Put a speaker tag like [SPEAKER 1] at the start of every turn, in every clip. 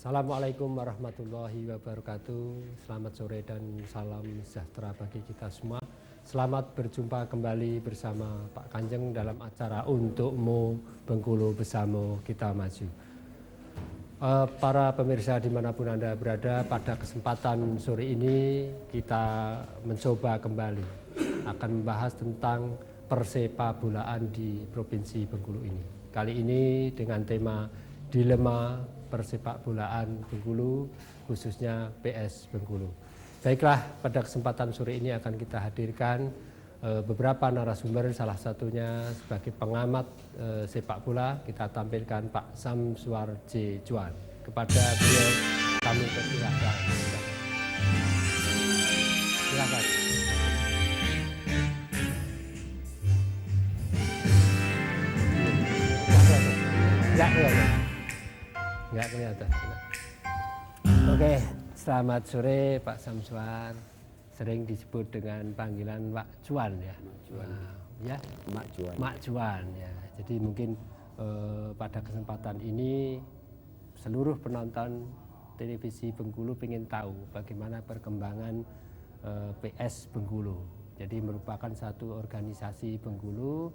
[SPEAKER 1] Assalamualaikum warahmatullahi wabarakatuh. Selamat sore dan salam sejahtera bagi kita semua. Selamat berjumpa kembali bersama Pak Kanjeng dalam acara Untukmu Bengkulu Bersama Kita Maju. Para pemirsa dimanapun Anda berada, pada kesempatan sore ini kita mencoba kembali akan membahas tentang persepak bolaan di Provinsi Bengkulu ini. Kali ini dengan tema dilema persepak bolaan Bengkulu, khususnya PS Bengkulu. Baiklah, pada kesempatan sore ini akan kita hadirkan beberapa narasumber, salah satunya sebagai pengamat sepak bola kita tampilkan Pak Samsuar J. Juan. Kepada beliau kami persilahkan. Silakan. Enggak kelihatan. Oke, selamat sore Pak Samsuar. Sering disebut dengan panggilan Pak Juan ya.
[SPEAKER 2] Mak Juan.
[SPEAKER 1] Ya,
[SPEAKER 2] Mak Juan.
[SPEAKER 1] Mak Juan ya. Jadi mungkin pada kesempatan ini seluruh penonton televisi Bengkulu ingin tahu bagaimana perkembangan PS Bengkulu. Jadi merupakan satu organisasi Bengkulu,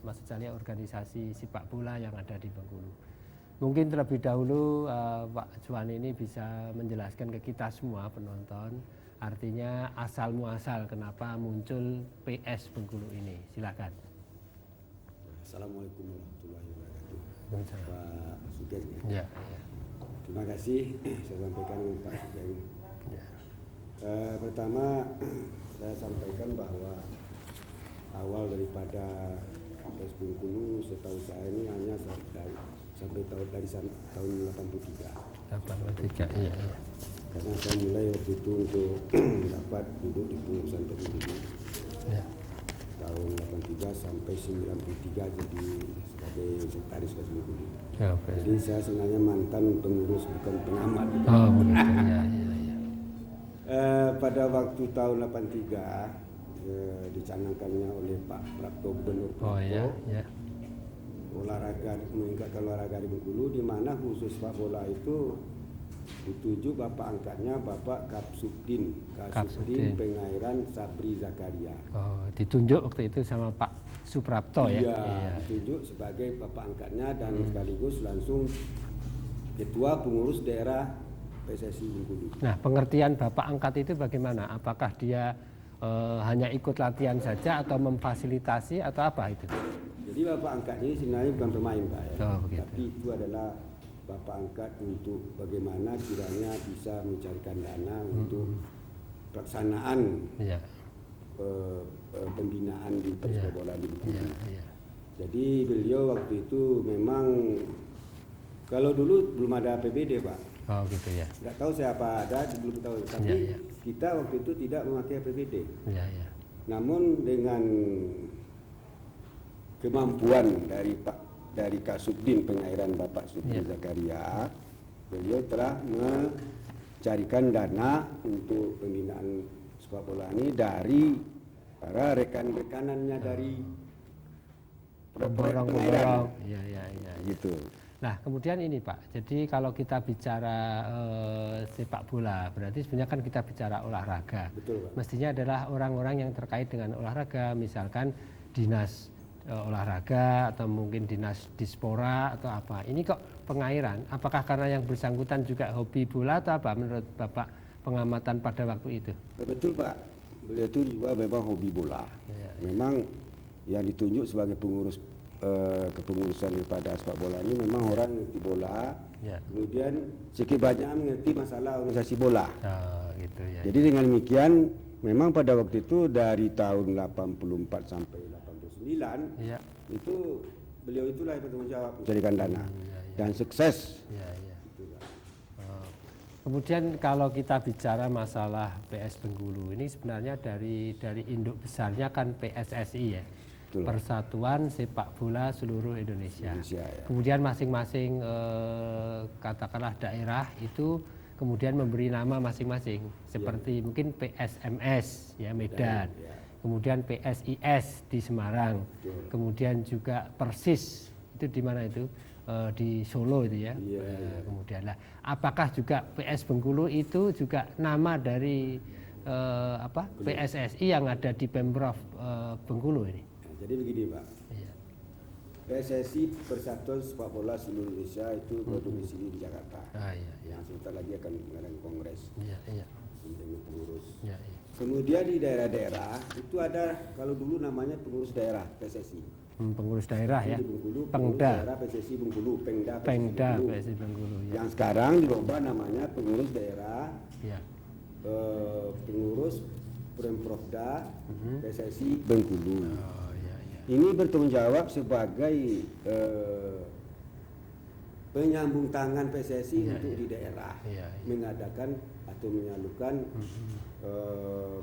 [SPEAKER 1] maksud saya organisasi sepak bola yang ada di Bengkulu. Mungkin terlebih dahulu Pak Juan ini bisa menjelaskan ke kita semua penonton, artinya asal muasal kenapa muncul PS Bengkulu ini. Silakan.
[SPEAKER 2] Assalamualaikum warahmatullahi wabarakatuh.
[SPEAKER 1] Waalaikumsalam.
[SPEAKER 2] Pak Sugeng.
[SPEAKER 1] Ya.
[SPEAKER 2] Terima kasih saya sampaikan Pak Sugeng.
[SPEAKER 1] Ya.
[SPEAKER 2] Pertama saya sampaikan bahwa awal daripada PS Bengkulu setahu saya ini hanya sampai tahun 83.
[SPEAKER 1] 83, iya.
[SPEAKER 2] Karena saya mulai waktu itu untuk dapat duduk di pengurusan PBB.
[SPEAKER 1] Ya.
[SPEAKER 2] Tahun 83 sampai 93 jadi sebagai sekretaris PS Bengkulu.
[SPEAKER 1] Ya, oke.
[SPEAKER 2] Jadi saya sebenarnya mantan pengurus bukan pengamat.
[SPEAKER 1] Oh, begitu. Ya.
[SPEAKER 2] Pada waktu tahun 83 dicanangkannya oleh Pak Prapto Gubernur Prapto.
[SPEAKER 1] Oh ya.
[SPEAKER 2] Olahraga, meningkatkan olahraga di Bengkulu, di mana khusus sepak bola itu dituju bapak angkatnya Bapak Kapsudin Pengairan Sabri Zakaria.
[SPEAKER 1] Oh, ditunjuk waktu itu sama Pak Suprapto ya?
[SPEAKER 2] Iya, ditunjuk sebagai bapak angkatnya dan sekaligus langsung ketua pengurus daerah PSSI Bengkulu.
[SPEAKER 1] Nah, pengertian bapak angkat itu bagaimana? Apakah dia hanya ikut latihan saja atau memfasilitasi atau apa itu?
[SPEAKER 2] Jadi bapak angkat ini sebenarnya bukan pemain Pak ya, tapi itu adalah bapak angkat untuk bagaimana kiranya bisa mencarikan dana untuk pelaksanaan pembinaan di persepak bola di Bengkulu. Jadi beliau waktu itu memang kalau dulu belum ada APBD Pak.
[SPEAKER 1] Oh gitu ya.
[SPEAKER 2] Nggak tahu siapa ada, belum tahu. Tapi kita waktu itu tidak memakai APBD. Namun dengan kemampuan dari Kak Sudin Pengairan Bapak Sabri Zakaria, beliau telah mencarikan dana untuk pembinaan sepak bola ini dari para rekan-rekanannya dari
[SPEAKER 1] pengairan.
[SPEAKER 2] Gitu.
[SPEAKER 1] Nah, kemudian ini Pak, jadi kalau kita bicara sepak bola, berarti sebenarnya kan kita bicara olahraga.
[SPEAKER 2] Betul, Pak.
[SPEAKER 1] Mestinya adalah orang-orang yang terkait dengan olahraga, misalkan dinas olahraga atau mungkin dinas dispora atau apa. Ini kok pengairan? Apakah karena yang bersangkutan juga hobi bola atau apa menurut Bapak pengamatan pada waktu itu?
[SPEAKER 2] Betul Pak, beliau itu juga memang hobi bola. Memang yang ditunjuk sebagai pengurus kepengurusan daripada sepak bola ini memang orang mengerti bola, kemudian sedikit banyak mengerti masalah organisasi bola.
[SPEAKER 1] Gitu ya.
[SPEAKER 2] Jadi dengan demikian memang pada waktu itu dari tahun 84 sampai 89 itu beliau itulah yang bertanggung jawab mencarikan dana dan sukses.
[SPEAKER 1] Kemudian kalau kita bicara masalah PS Bengkulu ini sebenarnya dari induk besarnya kan PSSI ya.
[SPEAKER 2] Betul.
[SPEAKER 1] Persatuan Sepak Bola Seluruh Indonesia.
[SPEAKER 2] Ya.
[SPEAKER 1] Kemudian masing-masing katakanlah daerah itu kemudian memberi nama masing-masing. Seperti mungkin PSMS ya Medan. Kemudian PSIS di Semarang. Kemudian juga Persis itu di mana itu? di Solo itu ya. Kemudian lah, apakah juga PS Bengkulu itu juga nama dari PSSI yang ada di Pemprov Bengkulu ini?
[SPEAKER 2] Nah, jadi begini Pak, PSSI Persatuan Sepak Bola Seluruh Indonesia itu berdomisili di Jakarta. Yang sebentar lagi akan mengadakan kongres dengan pengurus. Kemudian di daerah-daerah itu ada, kalau dulu namanya pengurus daerah PSSI.
[SPEAKER 1] Pengurus daerah ya.
[SPEAKER 2] Bengkulu,
[SPEAKER 1] Pengda.
[SPEAKER 2] daerah PSSI Bengkulu, Pengda
[SPEAKER 1] PSSI Bengkulu. Ya.
[SPEAKER 2] Yang sekarang dirubah namanya pengurus daerah, pengurus Pemprofda PSSI Bengkulu. Ini bertanggung jawab sebagai penyambung tangan PSSI untuk di daerah, mengadakan atau menyalurkan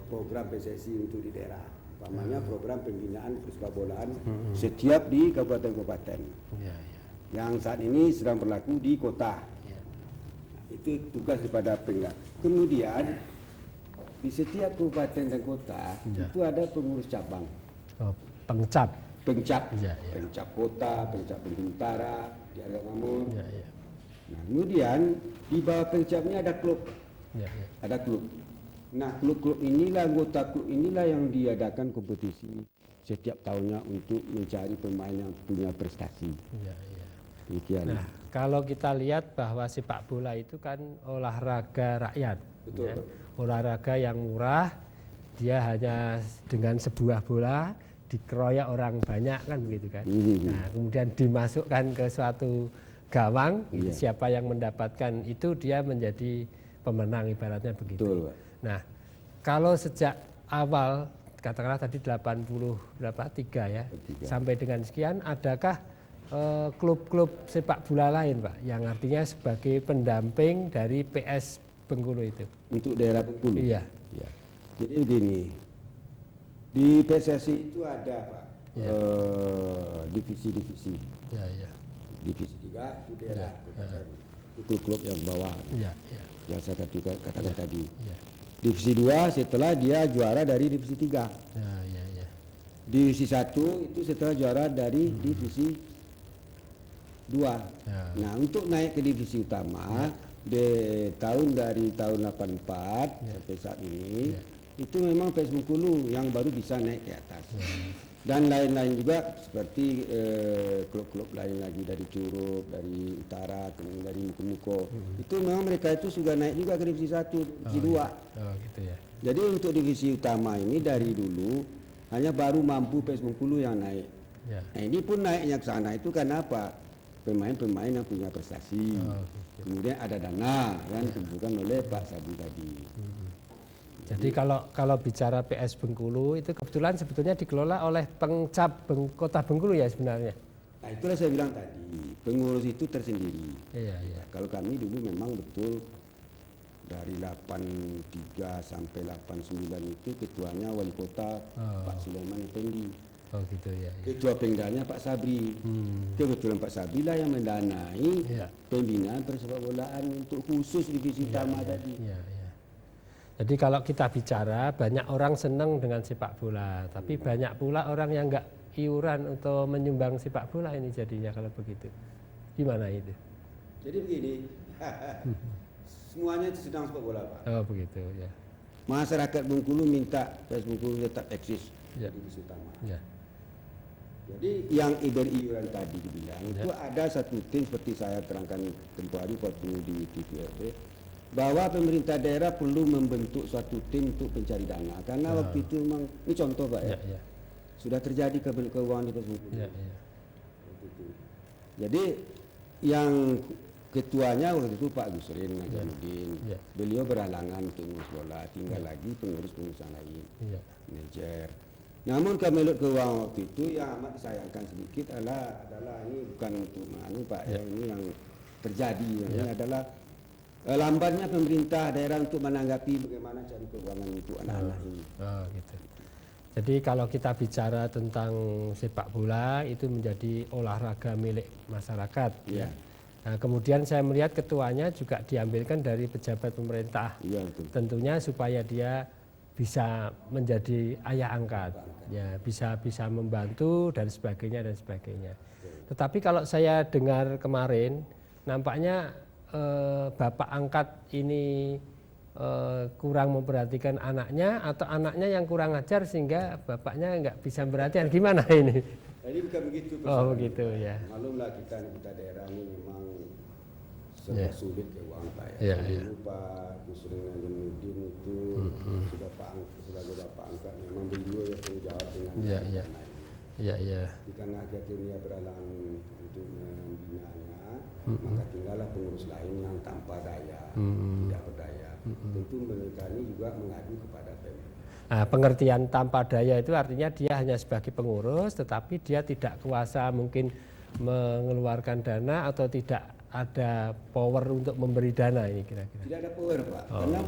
[SPEAKER 2] program PSSI untuk di daerah. Umpamanya program pembinaan persepak bolaan setiap di kabupaten-kabupaten. Yang saat ini sedang berlaku di kota. Itu tugas daripada Pengda. Kemudian di setiap kabupaten dan kota itu ada pengurus cabang.
[SPEAKER 1] Pengcap.
[SPEAKER 2] Pengcap kota, pengcap Bintara, di Agak Mamur. Nah, kemudian di bawah pengcapnya ada klub. Ada klub. Nah, klub-klub inilah, anggota klub inilah yang diadakan kompetisi setiap tahunnya untuk mencari pemain yang punya prestasi. Demikian.
[SPEAKER 1] Nah, kalau kita lihat bahwa sepak bola itu kan olahraga rakyat.
[SPEAKER 2] Betul.
[SPEAKER 1] Olahraga yang murah, dia hanya dengan sebuah bola dikeroyok orang banyak kan begitu kan. Nah, kemudian dimasukkan ke suatu gawang, siapa yang mendapatkan itu dia menjadi pemenang ibaratnya begitu.
[SPEAKER 2] Betul, Pak.
[SPEAKER 1] Nah, kalau sejak awal katakanlah tadi 83 ya, sampai dengan sekian, adakah klub-klub sepak bola lain Pak yang artinya sebagai pendamping dari PS Bengkulu itu?
[SPEAKER 2] Untuk daerah Bengkulu?
[SPEAKER 1] Iya.
[SPEAKER 2] Jadi begini, di PSSI itu ada Pak divisi-divisi. Divisi 3 itu daerah, itu klub yang bawah. Yang saya katakan tadi. Divisi 2 setelah dia juara dari divisi 3. Divisi 1 itu setelah juara dari divisi 2. Nah, untuk naik ke divisi utama dari tahun 84 sampai saat ini itu memang PS Bengkulu yang baru bisa naik ke atas. Dan lain-lain juga seperti klub-klub lain lagi dari Curug, dari Utara, kemudian dari Muko. Itu memang mereka itu sudah naik juga ke divisi 1, divisi 2.
[SPEAKER 1] Gitu ya.
[SPEAKER 2] Jadi untuk divisi utama ini dari dulu hanya baru mampu PS Bengkulu yang naik. Nah, ini pun naiknya ke sana itu karena apa? Pemain-pemain yang punya prestasi. Kemudian ada dana yang dikumpulkan oleh Pak Sabi tadi.
[SPEAKER 1] Jadi kalau bicara PS Bengkulu itu kebetulan sebetulnya dikelola oleh Pengcap Kota Bengkulu ya sebenarnya.
[SPEAKER 2] Nah, itulah saya bilang tadi, pengurus itu tersendiri. Kalau kami dulu memang betul dari 83 sampai 89 itu ketuanya wali kota Pak Sulaiman Effendi.
[SPEAKER 1] Gitu ya.
[SPEAKER 2] Ketua Pengdanya Pak Sabri. Kebetulan Pak Sabri lah yang mendanai pembinaan persepak bolaan untuk khusus divisi utama tadi.
[SPEAKER 1] Jadi kalau kita bicara banyak orang senang dengan sepak bola, tapi banyak pula orang yang enggak iuran untuk menyumbang sepak bola ini jadinya kalau begitu. Gimana itu?
[SPEAKER 2] Jadi begini, semuanya itu sedang sepak bola Pak.
[SPEAKER 1] Oh begitu ya.
[SPEAKER 2] Masyarakat Bengkulu minta PS Bengkulu tetap eksis di divisi utama. Jadi yang iuran tadi dibilang itu ada satu tim seperti saya terangkan tempoh hari waktu di TVRI, bahwa pemerintah daerah perlu membentuk suatu tim untuk pencari dana karena waktu itu memang ini contoh Pak sudah terjadi keuangan di PS Bengkulu. Jadi yang ketuanya waktu itu Pak Gusrin Najamuddin, beliau berhalangan untuk ngurus bola, tinggal lagi pengurus-pengurus lain, manajer. Namun kami lihat keuangan waktu itu yang amat disayangkan sedikit adalah ini bukan untuk menganu Pak, ini yang terjadi ini adalah lambatnya pemerintah daerah untuk menanggapi bagaimana cari keuangan untuk anak-anak ini.
[SPEAKER 1] Gitu. Jadi kalau kita bicara tentang sepak bola itu menjadi olahraga milik masyarakat. Nah, kemudian saya melihat ketuanya juga diambilkan dari pejabat pemerintah. Tentunya supaya dia bisa menjadi ayah angkat, bisa membantu dan sebagainya. Tetapi kalau saya dengar kemarin, nampaknya bapak angkat ini kurang memperhatikan anaknya, atau anaknya yang kurang ajar sehingga bapaknya nggak bisa memperhatikan. Gimana ini?
[SPEAKER 2] Jadi bukan begitu.
[SPEAKER 1] Oh begitu ya.
[SPEAKER 2] Malumlah kita daerah ini memang serba sulit keuangan Pak ya. Dulu Pak Yusril Najamudin itu sudah sebagai bapak angkat, memang beliau yang tanggung jawab dengan dana ini. Karena akhirnya berhalang untuk membinanya, maka tinggallah pengurus lain yang tanpa daya, tidak berdaya. Tentu mereka ini juga mengadu kepada Pemda.
[SPEAKER 1] Nah, pengertian tanpa daya itu artinya dia hanya sebagai pengurus, tetapi dia tidak kuasa mungkin mengeluarkan dana atau tidak ada power untuk memberi dana ini kira-kira.
[SPEAKER 2] Tidak ada power Pak, karena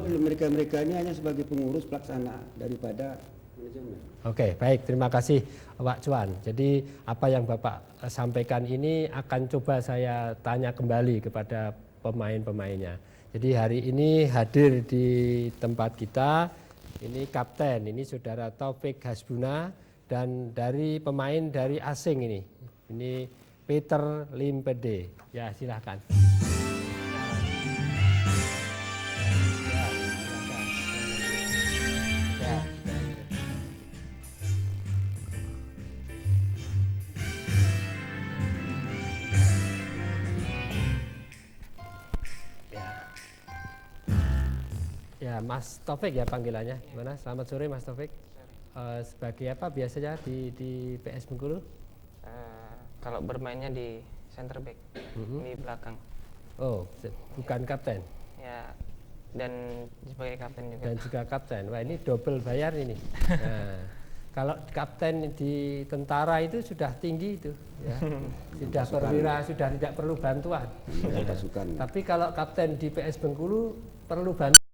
[SPEAKER 2] mereka ini hanya sebagai pengurus pelaksana daripada manajemen.
[SPEAKER 1] Oke, baik, terima kasih Pak Cuan. Jadi apa yang Bapak sampaikan ini akan coba saya tanya kembali kepada pemain-pemainnya. Jadi hari ini hadir di tempat kita ini kapten, ini saudara Taufik Hasbuna, dan dari pemain dari asing ini Peter Limpede. Ya, silahkan. Ya, Mas Taufik ya panggilannya. Gimana? Selamat sore Mas Taufik. Sebagai apa biasanya di PS Bengkulu?
[SPEAKER 3] Kalau bermainnya di center back, di belakang.
[SPEAKER 1] Oh, bukan kapten?
[SPEAKER 3] Ya, dan sebagai kapten juga.
[SPEAKER 1] Dan juga kapten. Wah, ini double bayar ini. Nah, kalau kapten di tentara itu sudah tinggi itu, ya. Sudah perwira, sudah tidak perlu bantuan.
[SPEAKER 2] Pasukan.
[SPEAKER 1] Tapi kalau kapten di PS Bengkulu perlu bantuan.